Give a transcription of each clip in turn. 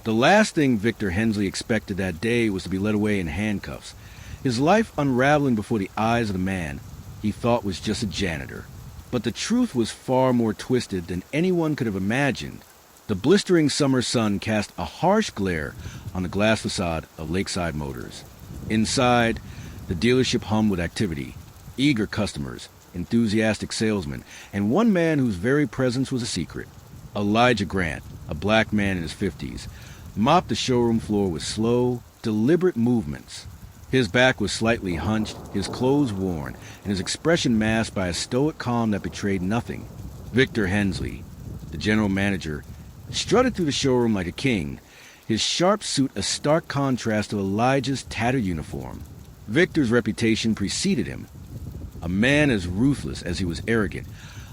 The last thing Victor Hensley expected that day was to be led away in handcuffs, his life unraveling before the eyes of the man he thought was just a janitor. But the truth was far more twisted than anyone could have imagined. The blistering summer sun cast a harsh glare on the glass facade of Lakeside Motors. Inside, the dealership hummed with activity, eager customers, enthusiastic salesmen, and one man whose very presence was a secret. Elijah Grant, a black man in his 50s, mopped the showroom floor with slow, deliberate movements. His back was slightly hunched, his clothes worn, and his expression masked by a stoic calm that betrayed nothing. Victor Hensley, the general manager, strutted through the showroom like a king, his sharp suit a stark contrast to Elijah's tattered uniform. Victor's reputation preceded him. A man as ruthless as he was arrogant,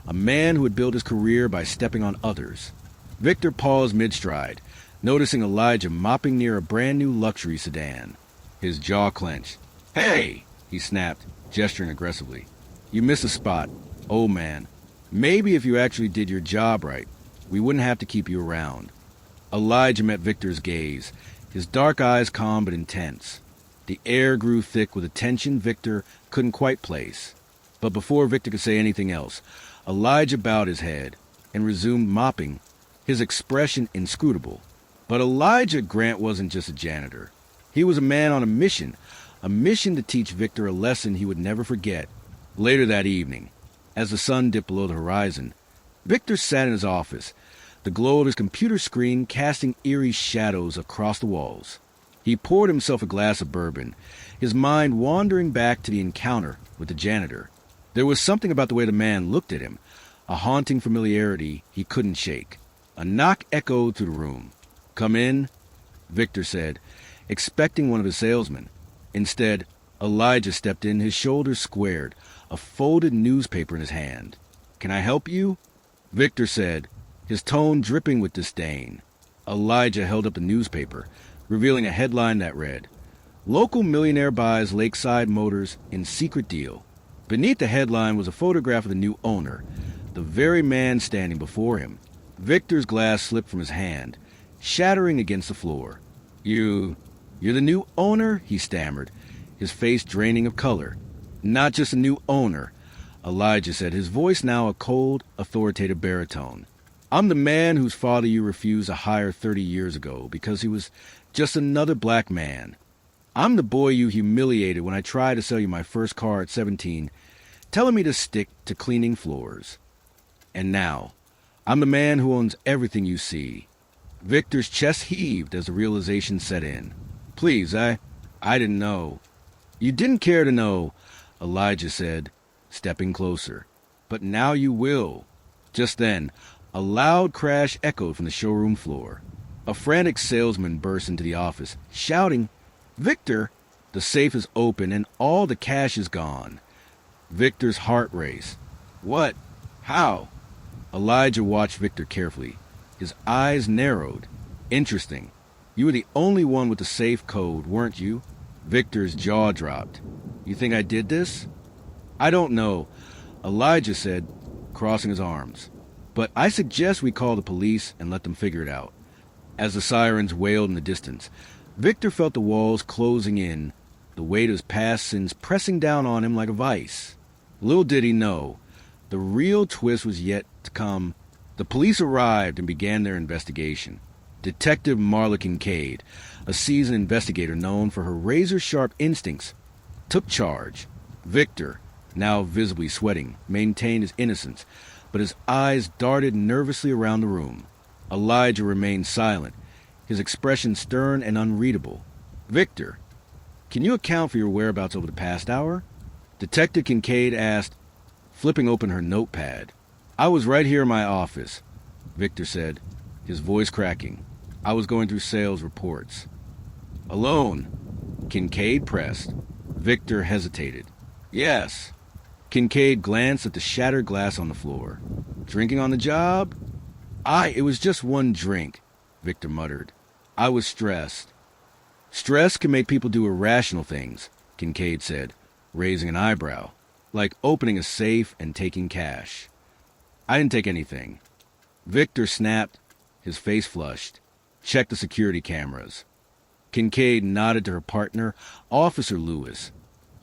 a man who had built his career by stepping on others. Victor paused mid-stride, noticing Elijah mopping near a brand-new luxury sedan. His jaw clenched. "Hey!" he snapped, gesturing aggressively. "You missed a spot, old man. Maybe if you actually did your job right, we wouldn't have to keep you around." Elijah met Victor's gaze, his dark eyes calm but intense. The air grew thick with a tension Victor couldn't quite place. But before Victor could say anything else, Elijah bowed his head and resumed mopping, his expression inscrutable. But Elijah Grant wasn't just a janitor. He was a man on a mission to teach Victor a lesson he would never forget. Later that evening, as the sun dipped below the horizon, Victor sat in his office, the glow of his computer screen casting eerie shadows across the walls. He poured himself a glass of bourbon, his mind wandering back to the encounter with the janitor. There was something about the way the man looked at him, a haunting familiarity he couldn't shake. A knock echoed through the room. "Come in," Victor said, expecting one of his salesmen. Instead, Elijah stepped in, his shoulders squared, a folded newspaper in his hand. "Can I help you?" Victor said, his tone dripping with disdain. Elijah held up the newspaper, revealing a headline that read, "Local millionaire buys Lakeside Motors in secret deal." Beneath the headline was a photograph of the new owner, the very man standing before him. Victor's glass slipped from his hand, shattering against the floor. You're the new owner?" he stammered, his face draining of color. "Not just a new owner," Elijah said, his voice now a cold, authoritative baritone. "I'm the man whose father you refused to hire 30 years ago because he was just another black man. I'm the boy you humiliated when I tried to sell you my first car at 17, telling me to stick to cleaning floors. And now, I'm the man who owns everything you see." Victor's chest heaved as the realization set in. "Please, I didn't know." "You didn't care to know," Elijah said, stepping closer. "But now you will." Just then, a loud crash echoed from the showroom floor. A frantic salesman burst into the office, shouting, "Victor, the safe is open and all the cash is gone." Victor's heart raced. "What? How?" Elijah watched Victor carefully. His eyes narrowed. "Interesting. You were the only one with the safe code, weren't you?" Victor's jaw dropped. "You think I did this?" "I don't know," Elijah said, crossing his arms. "But I suggest we call the police and let them figure it out." As the sirens wailed in the distance, Victor felt the walls closing in, the weight of his past sins pressing down on him like a vice. Little did he know, the real twist was yet to come. The police arrived and began their investigation. Detective Marla Kincaid, a seasoned investigator known for her razor-sharp instincts, took charge. Victor, now visibly sweating, maintained his innocence, but his eyes darted nervously around the room. Elijah remained silent, his expression stern and unreadable. "Victor, can you account for your whereabouts over the past hour?" Detective Kincaid asked, flipping open her notepad. "I was right here in my office," Victor said, his voice cracking. "I was going through sales reports." "Alone?" Kincaid pressed. Victor hesitated. "Yes." Kincaid glanced at the shattered glass on the floor. "Drinking on the job?" It was just one drink," Victor muttered. "I was stressed." "Stress can make people do irrational things," Kincaid said, raising an eyebrow, "like opening a safe and taking cash." "I didn't take anything." Victor snapped, his face flushed. Check the security cameras. Kincaid nodded to her partner, Officer Lewis,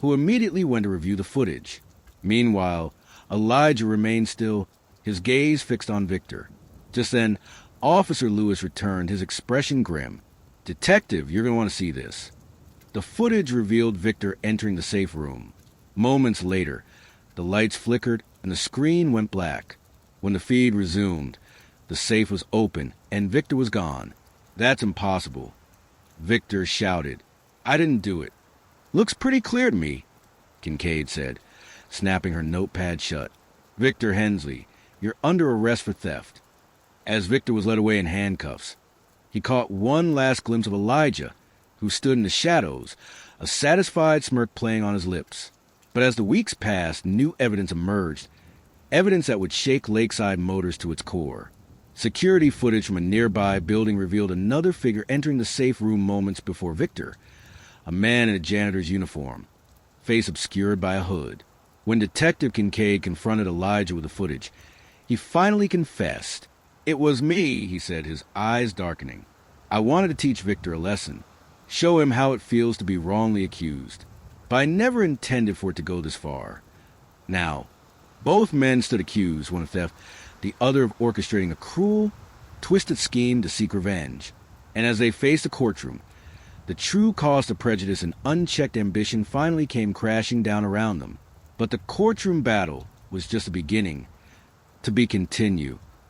who immediately went to review the footage. Meanwhile, Elijah remained still, his gaze fixed on Victor. Just then, Officer Lewis returned, his expression grim. "Detective, you're going to want to see this." The footage revealed Victor entering the safe room. Moments later, the lights flickered and the screen went black. When the feed resumed, the safe was open and Victor was gone. "That's impossible," Victor shouted. "I didn't do it." "Looks pretty clear to me," Kincaid said, snapping her notepad shut. "Victor Hensley, you're under arrest for theft." As Victor was led away in handcuffs, he caught one last glimpse of Elijah, who stood in the shadows, a satisfied smirk playing on his lips. But as the weeks passed, new evidence emerged, evidence that would shake Lakeside Motors to its core. Security footage from a nearby building revealed another figure entering the safe room moments before Victor, a man in a janitor's uniform, face obscured by a hood. When Detective Kincaid confronted Elijah with the footage, he finally confessed. "It was me," he said, his eyes darkening. "I wanted to teach Victor a lesson, show him how it feels to be wrongly accused. But I never intended for it to go this far." Now, both men stood accused, one of theft, the other of orchestrating a cruel, twisted scheme to seek revenge. And as they faced the courtroom, the true cost of prejudice and unchecked ambition finally came crashing down around them. But the courtroom battle was just a beginning, to be continued.